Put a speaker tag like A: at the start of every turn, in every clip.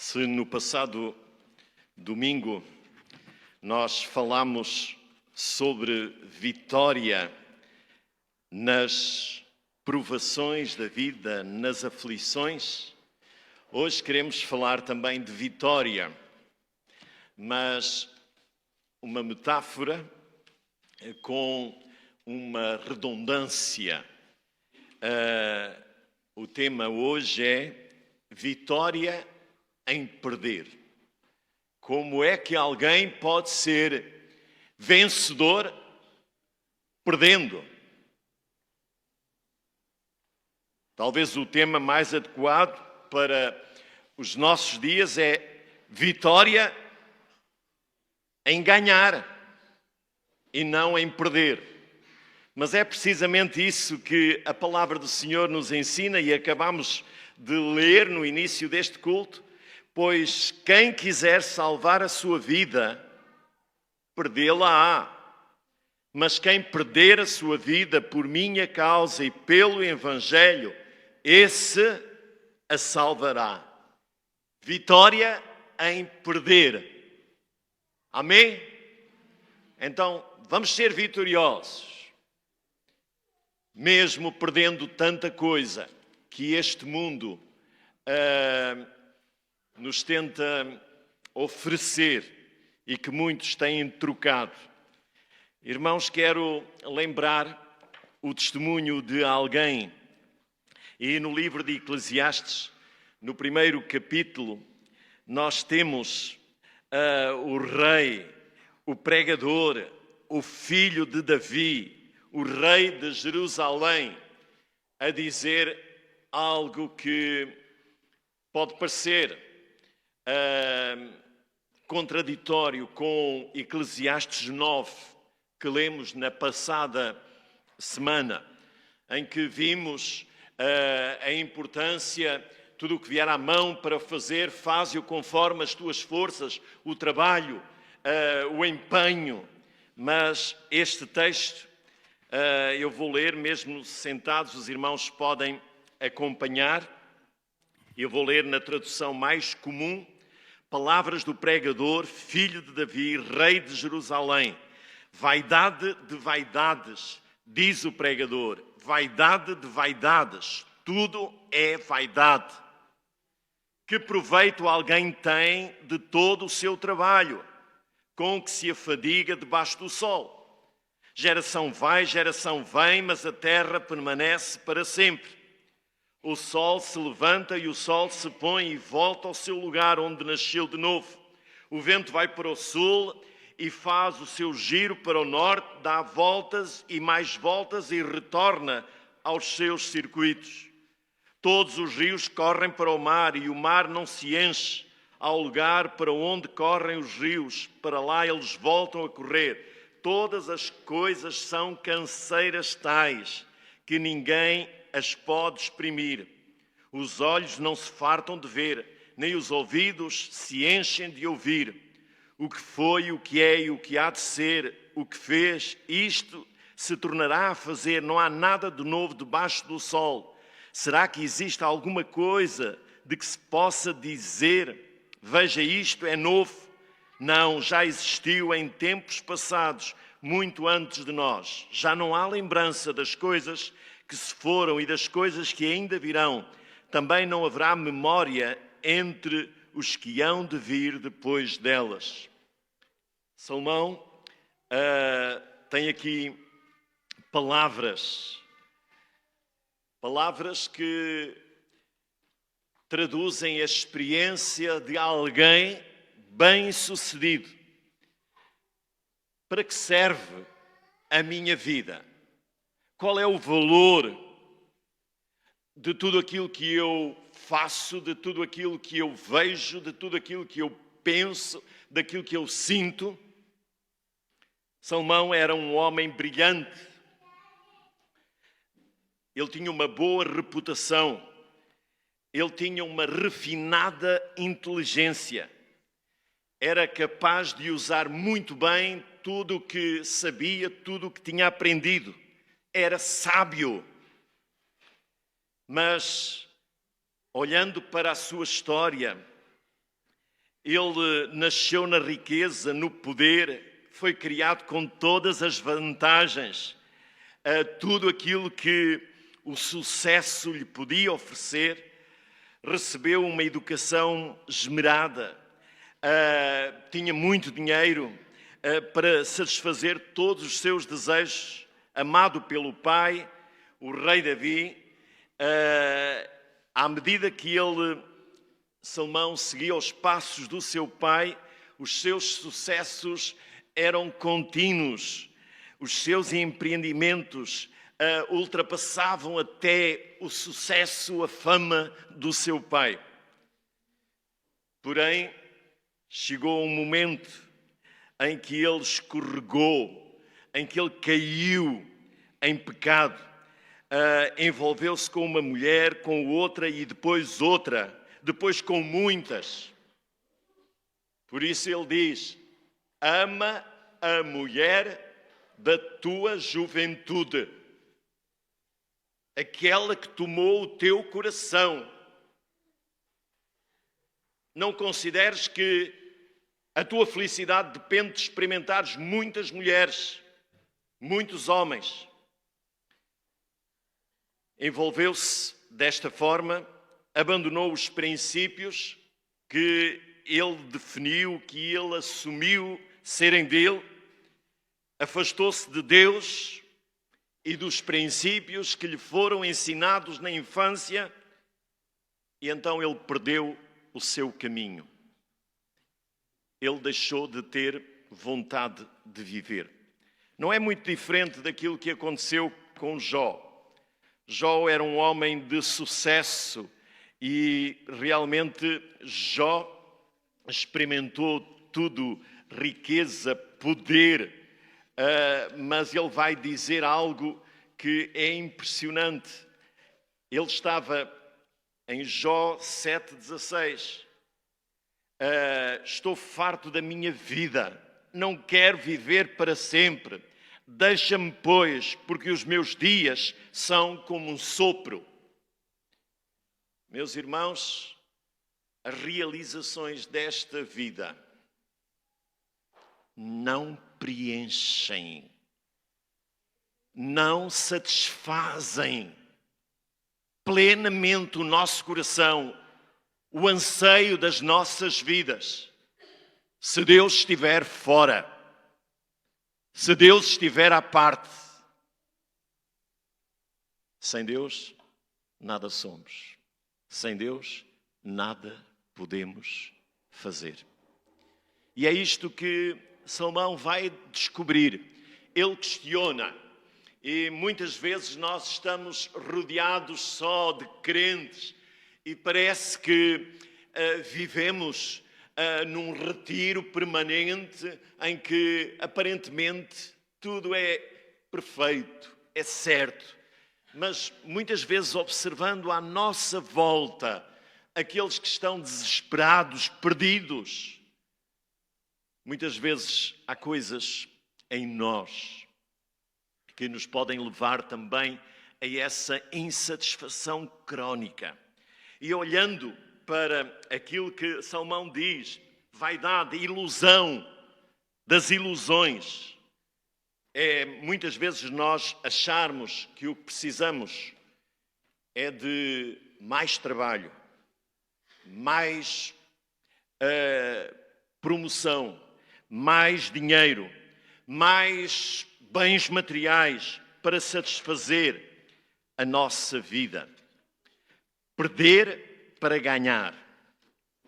A: Se no passado domingo nós falamos sobre vitória nas provações da vida, nas aflições, hoje queremos falar também de vitória, mas uma metáfora com uma redundância. O tema hoje é vitória em perder. Como é que alguém pode ser vencedor perdendo? Talvez o tema mais adequado para os nossos dias é vitória em ganhar e não em perder. Mas é precisamente isso que a palavra do Senhor nos ensina e acabamos de ler no início deste culto, pois quem quiser salvar a sua vida, perdê-la-á. Mas quem perder a sua vida por minha causa e pelo Evangelho, esse a salvará. Vitória em perder. Amém? Então, vamos ser vitoriosos. Mesmo perdendo tanta coisa que este mundo nos tenta oferecer e que muitos têm trocado. Irmãos, quero lembrar o testemunho de alguém. E no livro de Eclesiastes, no primeiro capítulo, nós temos o rei, o pregador, o filho de Davi, o rei de Jerusalém, a dizer algo que pode parecer contraditório com Eclesiastes 9, que lemos na passada semana, em que vimos a importância, tudo o que vier à mão para fazer, faze-o conforme as tuas forças, o trabalho, o empenho. Mas este texto eu vou ler, mesmo sentados, os irmãos podem acompanhar. Eu vou ler na tradução mais comum, palavras do pregador, filho de Davi, rei de Jerusalém. Vaidade de vaidades, diz o pregador, vaidade de vaidades, tudo é vaidade. Que proveito alguém tem de todo o seu trabalho, com que se afadiga debaixo do sol? Geração vai, geração vem, mas a terra permanece para sempre. O sol se levanta e o sol se põe e volta ao seu lugar onde nasceu de novo. O vento vai para o sul e faz o seu giro para o norte, dá voltas e mais voltas e retorna aos seus circuitos. Todos os rios correm para o mar e o mar não se enche. Ao lugar para onde correm os rios, para lá eles voltam a correr. Todas as coisas são canseiras tais que ninguém as pode exprimir. Os olhos não se fartam de ver, nem os ouvidos se enchem de ouvir. O que foi, o que é e o que há de ser, o que fez, isto se tornará a fazer. Não há nada de novo debaixo do sol. Será que existe alguma coisa de que se possa dizer, veja, isto é novo? Não, já existiu em tempos passados, muito antes de nós. Já não há lembrança das coisas que se foram e das coisas que ainda virão. Também não haverá memória entre os que hão de vir depois delas. Salomão tem aqui palavras que traduzem a experiência de alguém bem-sucedido. Para que serve a minha vida? Qual é o valor de tudo aquilo que eu faço, de tudo aquilo que eu vejo, de tudo aquilo que eu penso, daquilo que eu sinto? Salomão era um homem brilhante. Ele tinha uma boa reputação. Ele tinha uma refinada inteligência. Era capaz de usar muito bem tudo o que sabia, tudo o que tinha aprendido. Era sábio. Mas, olhando para a sua história, ele nasceu na riqueza, no poder, foi criado com todas as vantagens, tudo aquilo que o sucesso lhe podia oferecer, recebeu uma educação esmerada, tinha muito dinheiro para satisfazer todos os seus desejos, amado pelo pai, o rei Davi. À medida que Salomão, seguia os passos do seu pai, os seus sucessos eram contínuos, os seus empreendimentos ultrapassavam até o sucesso, a fama do seu pai. Porém, chegou um momento em que ele escorregou, em que ele caiu em pecado, envolveu-se com uma mulher, com outra e depois outra, depois com muitas. Por isso ele diz: ama a mulher da tua juventude, aquela que tomou o teu coração. Não consideres que a tua felicidade depende de experimentares muitas mulheres, muitos homens. Envolveu-se desta forma, abandonou os princípios que ele definiu, que ele assumiu serem dele, afastou-se de Deus e dos princípios que lhe foram ensinados na infância, e então ele perdeu o seu caminho. Ele deixou de ter vontade de viver. Não é muito diferente daquilo que aconteceu com Jó. Jó era um homem de sucesso e realmente Jó experimentou tudo, riqueza, poder, mas ele vai dizer algo que é impressionante. Ele estava em Jó 7,16. Estou farto da minha vida, não quero viver para sempre. Deixa-me, pois, porque os meus dias são como um sopro. Meus irmãos, as realizações desta vida não preenchem, não satisfazem plenamente o nosso coração, o anseio das nossas vidas, se Deus estiver fora, se Deus estiver à parte. Sem Deus, nada somos. Sem Deus, nada podemos fazer. E é isto que Salomão vai descobrir. Ele questiona, e muitas vezes nós estamos rodeados só de crentes e parece que vivemos num retiro permanente em que aparentemente tudo é perfeito, é certo, mas muitas vezes observando à nossa volta aqueles que estão desesperados, perdidos, muitas vezes há coisas em nós que nos podem levar também a essa insatisfação crónica. E olhando para aquilo que Salomão diz, vaidade, ilusão, das ilusões, é muitas vezes nós acharmos que o que precisamos é de mais trabalho, mais promoção, mais dinheiro, mais bens materiais para satisfazer a nossa vida. Perder para ganhar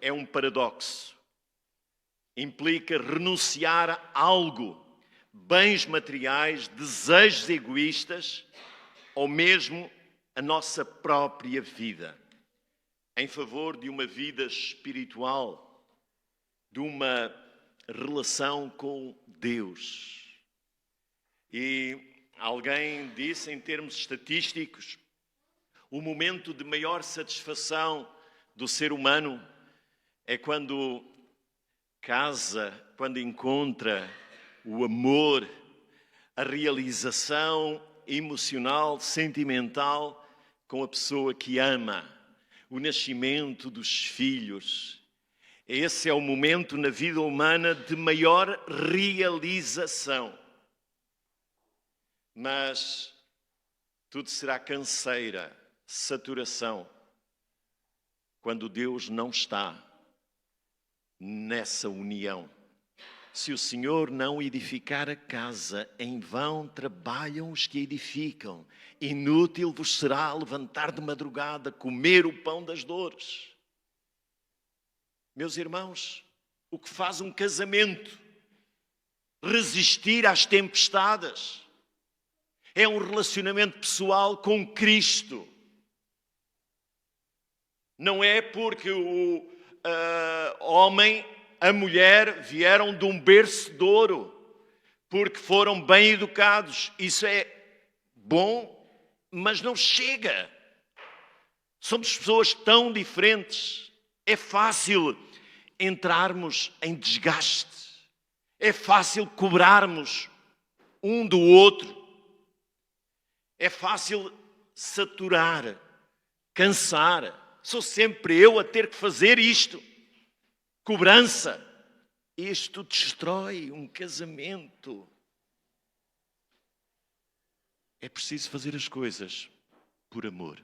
A: é um paradoxo. Implica renunciar a algo, bens materiais, desejos egoístas, ou mesmo a nossa própria vida, em favor de uma vida espiritual, de uma relação com Deus. E alguém disse, em termos estatísticos, o momento de maior satisfação do ser humano é quando casa, quando encontra o amor, a realização emocional, sentimental com a pessoa que ama, o nascimento dos filhos. Esse é o momento na vida humana de maior realização. Mas tudo será canseira, saturação, quando Deus não está nessa união. Se o Senhor não edificar a casa, em vão trabalham os que edificam. Inútil vos será levantar de madrugada, comer o pão das dores. Meus irmãos, o que faz um casamento resistir às tempestades é um relacionamento pessoal com Cristo. Não é porque o homem, a mulher vieram de um berço de ouro, porque foram bem educados. Isso é bom, mas não chega. Somos pessoas tão diferentes. É fácil entrarmos em desgaste. É fácil cobrarmos um do outro. É fácil saturar, cansar. Sou sempre eu a ter que fazer isto. Cobrança. Isto destrói um casamento. É preciso fazer as coisas por amor.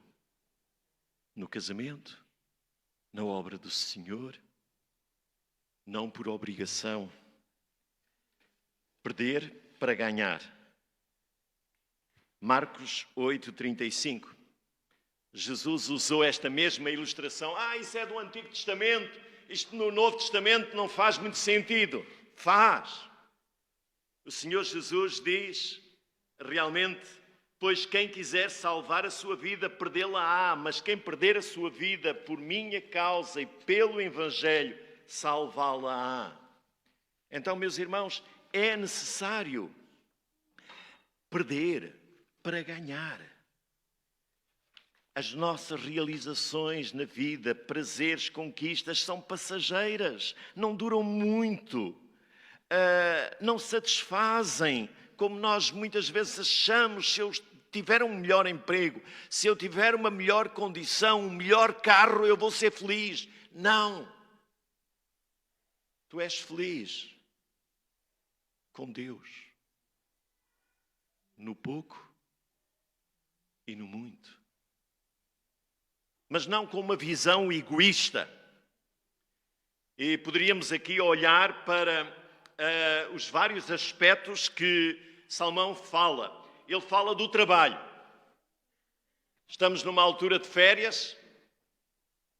A: No casamento, na obra do Senhor, não por obrigação. Perder para ganhar. Marcos 8:35. Jesus usou esta mesma ilustração. Isso é do Antigo Testamento. Isto no Novo Testamento não faz muito sentido. Faz. O Senhor Jesus diz, realmente, pois quem quiser salvar a sua vida, perdê-la-á. Mas quem perder a sua vida por minha causa e pelo Evangelho, salvá-la-á. Então, meus irmãos, é necessário perder para ganhar. As nossas realizações na vida, prazeres, conquistas, são passageiras, não duram muito, não satisfazem, como nós muitas vezes achamos. Se eu tiver um melhor emprego, se eu tiver uma melhor condição, um melhor carro, eu vou ser feliz. Não. Tu és feliz com Deus, no pouco e no muito. Mas não com uma visão egoísta. E poderíamos aqui olhar para os vários aspectos que Salomão fala. Ele fala do trabalho. Estamos numa altura de férias.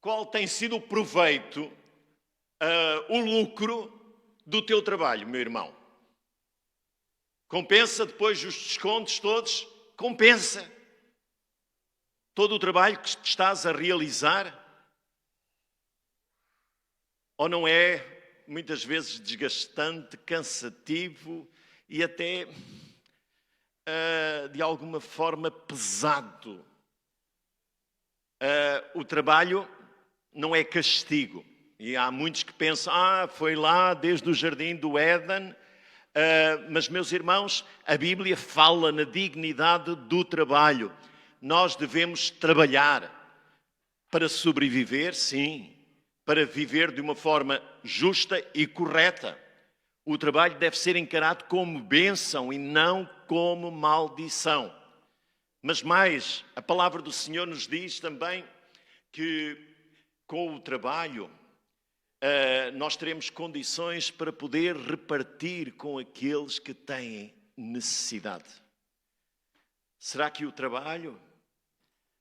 A: Qual tem sido o proveito, o lucro do teu trabalho, meu irmão? Compensa depois os descontos todos? Compensa. Todo o trabalho que estás a realizar? Ou não é, muitas vezes, desgastante, cansativo e até, de alguma forma, pesado? O trabalho não é castigo. E há muitos que pensam, foi lá desde o jardim do Éden. Mas, meus irmãos, a Bíblia fala na dignidade do trabalho. Nós devemos trabalhar para sobreviver, sim, para viver de uma forma justa e correta. O trabalho deve ser encarado como bênção e não como maldição. Mas mais, a palavra do Senhor nos diz também que com o trabalho nós teremos condições para poder repartir com aqueles que têm necessidade. Será que o trabalho,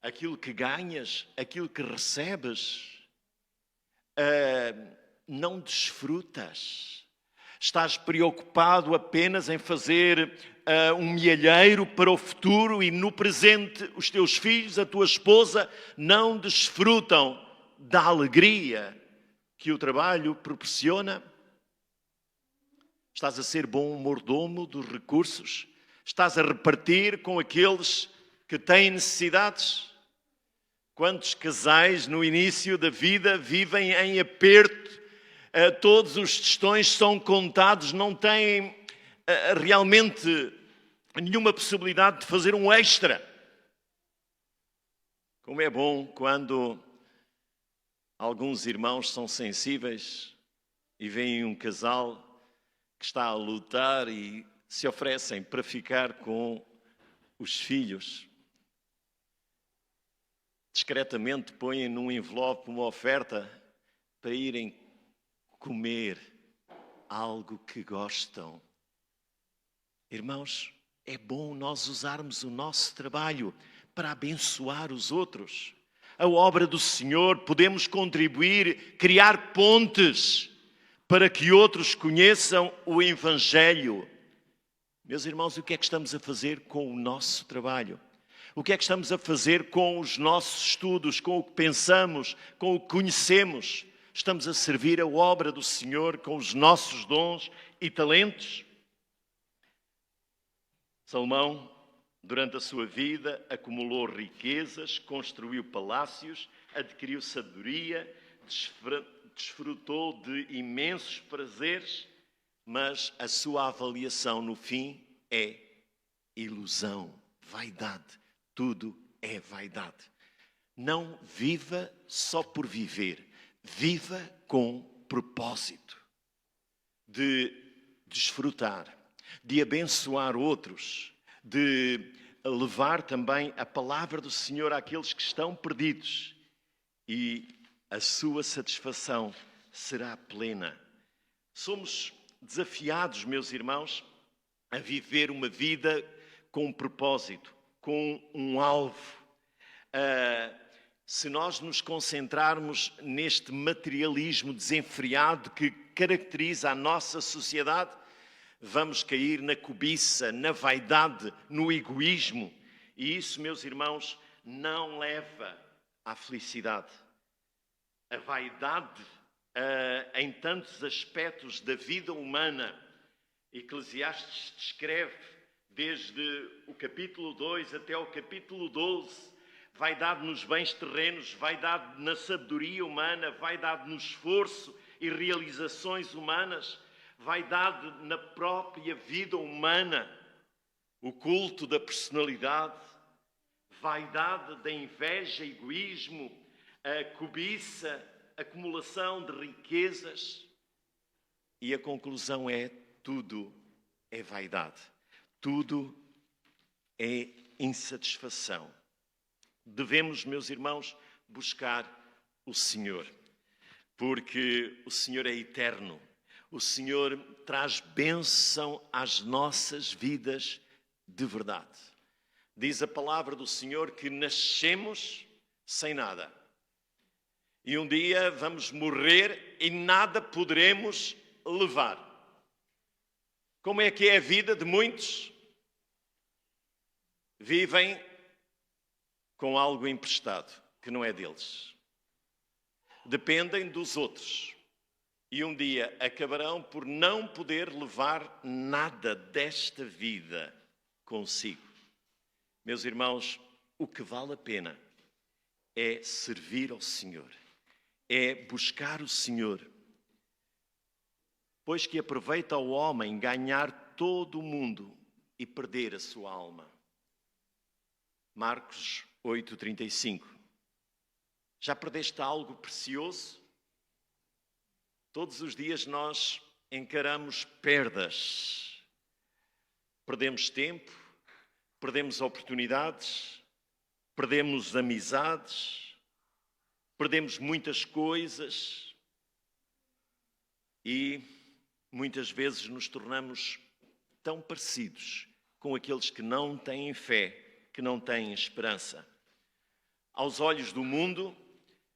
A: aquilo que ganhas, aquilo que recebes, não desfrutas? Estás preocupado apenas em fazer um milheiro para o futuro e no presente os teus filhos, a tua esposa, não desfrutam da alegria que o trabalho proporciona? Estás a ser bom mordomo dos recursos? Estás a repartir com aqueles que têm necessidades? Quantos casais no início da vida vivem em aperto? Todos os tostões são contados, não têm realmente nenhuma possibilidade de fazer um extra. Como é bom quando alguns irmãos são sensíveis e vem um casal que está a lutar e se oferecem para ficar com os filhos. Discretamente põem num envelope uma oferta para irem comer algo que gostam. Irmãos, é bom nós usarmos o nosso trabalho para abençoar os outros. A obra do Senhor, podemos contribuir, criar pontes para que outros conheçam o Evangelho. Meus irmãos, o que é que estamos a fazer com o nosso trabalho? O que é que estamos a fazer com os nossos estudos, com o que pensamos, com o que conhecemos? Estamos a servir a obra do Senhor com os nossos dons e talentos? Salomão, durante a sua vida, acumulou riquezas, construiu palácios, adquiriu sabedoria, desfrutou de imensos prazeres, mas a sua avaliação no fim é ilusão, vaidade. Tudo é vaidade. Não viva só por viver, viva com propósito de desfrutar, de abençoar outros, de levar também a palavra do Senhor àqueles que estão perdidos, e a sua satisfação será plena. Somos desafiados, meus irmãos, a viver uma vida com um propósito, com um alvo. Se nós nos concentrarmos neste materialismo desenfreado que caracteriza a nossa sociedade, vamos cair na cobiça, na vaidade, no egoísmo. E isso, meus irmãos, não leva à felicidade. A vaidade, em tantos aspectos da vida humana, Eclesiastes descreve desde o capítulo 2 até o capítulo 12, vaidade nos bens terrenos, vaidade na sabedoria humana, vaidade no esforço e realizações humanas, vaidade na própria vida humana, o culto da personalidade, vaidade da inveja, egoísmo, a cobiça, acumulação de riquezas. E a conclusão é: tudo é vaidade, tudo é insatisfação. Devemos, meus irmãos, buscar o Senhor, porque o Senhor é eterno. O Senhor traz bênção às nossas vidas de verdade. Diz a palavra do Senhor que nascemos sem nada. E um dia vamos morrer e nada poderemos levar. Como é que é a vida de muitos? Vivem com algo emprestado, que não é deles. Dependem dos outros. E um dia acabarão por não poder levar nada desta vida consigo. Meus irmãos, o que vale a pena é servir ao Senhor, é buscar o Senhor. Pois que aproveita ao homem ganhar todo o mundo e perder a sua alma. Marcos 8:35. Já perdeste algo precioso? Todos os dias nós encaramos perdas. Perdemos tempo, perdemos oportunidades, perdemos amizades, perdemos muitas coisas e muitas vezes nos tornamos tão parecidos com aqueles que não têm fé, que não têm esperança. Aos olhos do mundo,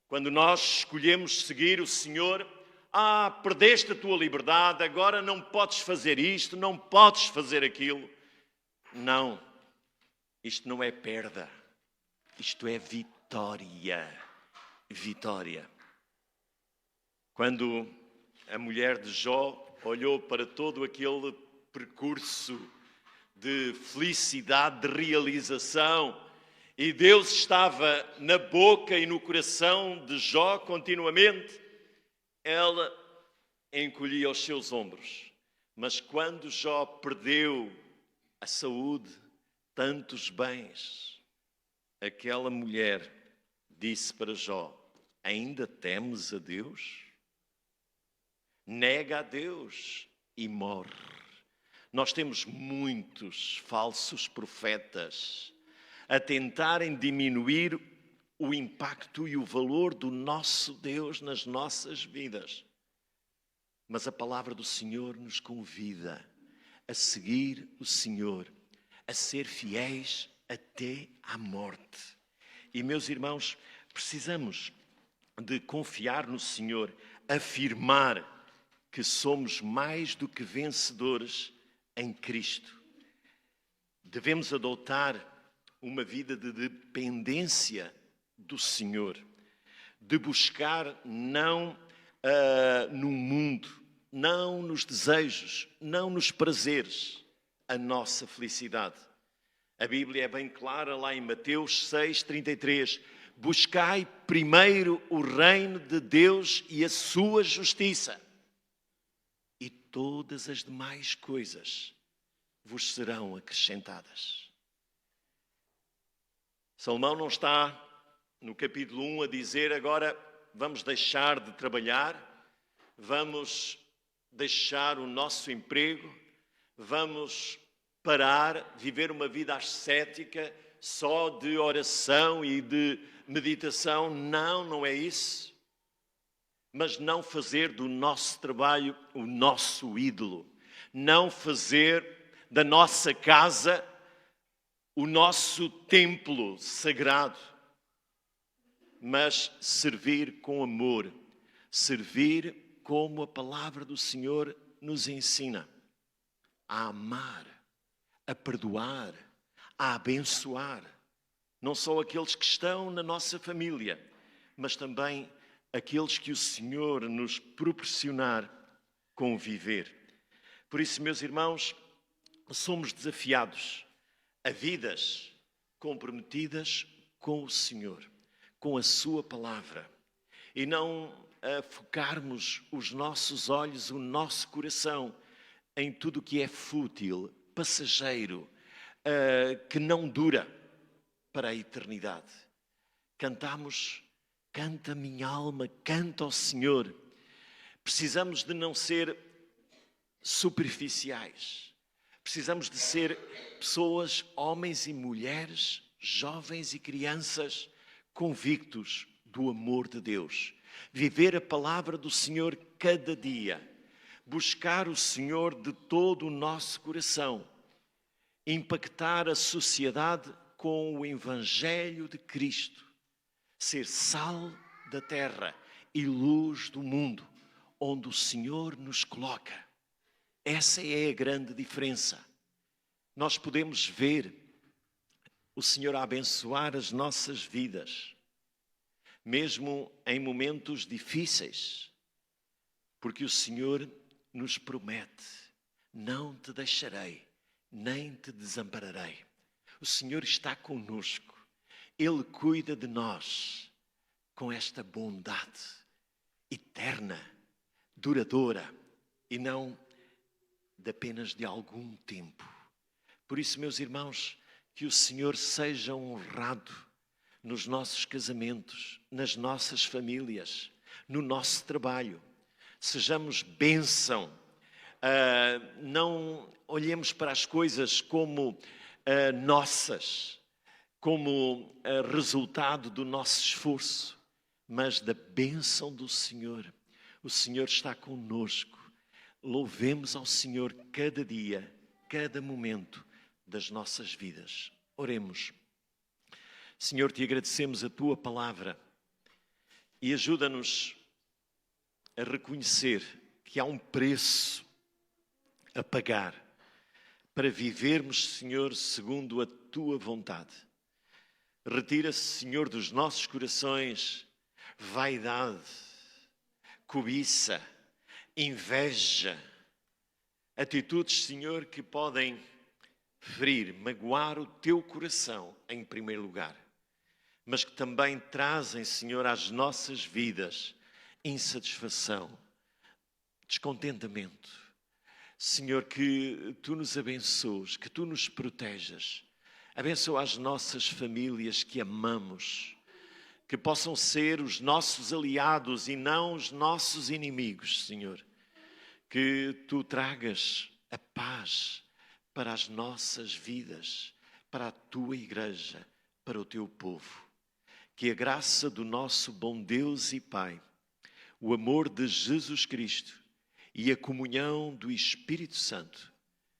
A: quando nós escolhemos seguir o Senhor, perdeste a tua liberdade, agora não podes fazer isto, não podes fazer aquilo. Não, isto não é perda, isto é vitória. Vitória. Quando a mulher de Jó olhou para todo aquele percurso de felicidade, de realização, e Deus estava na boca e no coração de Jó continuamente, ela encolhia os seus ombros. Mas quando Jó perdeu a saúde, tantos bens, aquela mulher disse para Jó: ainda temes a Deus? nega a Deus e morre. Nós temos muitos falsos profetas a tentarem diminuir o impacto e o valor do nosso Deus nas nossas vidas. Mas a palavra do Senhor nos convida a seguir o Senhor, a ser fiéis até à morte. E, meus irmãos, precisamos de confiar no Senhor, afirmar que somos mais do que vencedores em Cristo. Devemos adotar uma vida de dependência do Senhor, de buscar não no mundo, não nos desejos, não nos prazeres, a nossa felicidade. A Bíblia é bem clara lá em Mateus 6:33. Buscai primeiro o reino de Deus e a sua justiça, e todas as demais coisas vos serão acrescentadas. Salomão não está no capítulo 1 a dizer agora vamos deixar de trabalhar, vamos deixar o nosso emprego, vamos parar, viver uma vida ascética só de oração e de meditação. Não, não é isso. Mas não fazer do nosso trabalho o nosso ídolo. Não fazer da nossa casa o nosso templo sagrado. Mas servir com amor. Servir como a palavra do Senhor nos ensina. A amar, a perdoar, a abençoar. Não só aqueles que estão na nossa família, mas também aqueles que o Senhor nos proporcionar conviver. Por isso, meus irmãos, somos desafiados a vidas comprometidas com o Senhor, com a sua palavra, e não a focarmos os nossos olhos, o nosso coração em tudo o que é fútil, passageiro, que não dura para a eternidade. Cantamos, canta minha alma, canta ao Senhor. Precisamos de não ser superficiais. Precisamos de ser pessoas, homens e mulheres, jovens e crianças, convictos do amor de Deus. Viver a palavra do Senhor cada dia. Buscar o Senhor de todo o nosso coração. Impactar a sociedade com o Evangelho de Cristo. Ser sal da terra e luz do mundo, onde o Senhor nos coloca. Essa é a grande diferença. Nós podemos ver o Senhor abençoar as nossas vidas, mesmo em momentos difíceis, porque o Senhor nos promete: não te deixarei, nem te desampararei. O Senhor está conosco. Ele cuida de nós com esta bondade eterna, duradoura, e não de apenas de algum tempo. Por isso, meus irmãos, que o Senhor seja honrado nos nossos casamentos, nas nossas famílias, no nosso trabalho. Sejamos bênção. Não olhemos para as coisas como nossas, como resultado do nosso esforço, mas da bênção do Senhor. O Senhor está conosco. Louvemos ao Senhor cada dia, cada momento das nossas vidas. Oremos. Senhor, te agradecemos a tua palavra e ajuda-nos a reconhecer que há um preço a pagar para vivermos, Senhor, segundo a tua vontade. Retira-se, Senhor, dos nossos corações vaidade, cobiça, inveja, atitudes, Senhor, que podem ferir, magoar o teu coração em primeiro lugar, mas que também trazem, Senhor, às nossas vidas insatisfação, descontentamento. Senhor, que tu nos abençoes, que tu nos protejas. Abençoa as nossas famílias que amamos, que possam ser os nossos aliados e não os nossos inimigos, Senhor. que Tu tragas a paz para as nossas vidas, para a Tua Igreja, para o Teu povo. Que a graça do nosso bom Deus e Pai, o amor de Jesus Cristo e a comunhão do Espírito Santo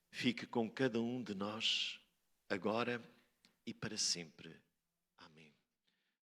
A: fique com cada um de nós, agora e para sempre.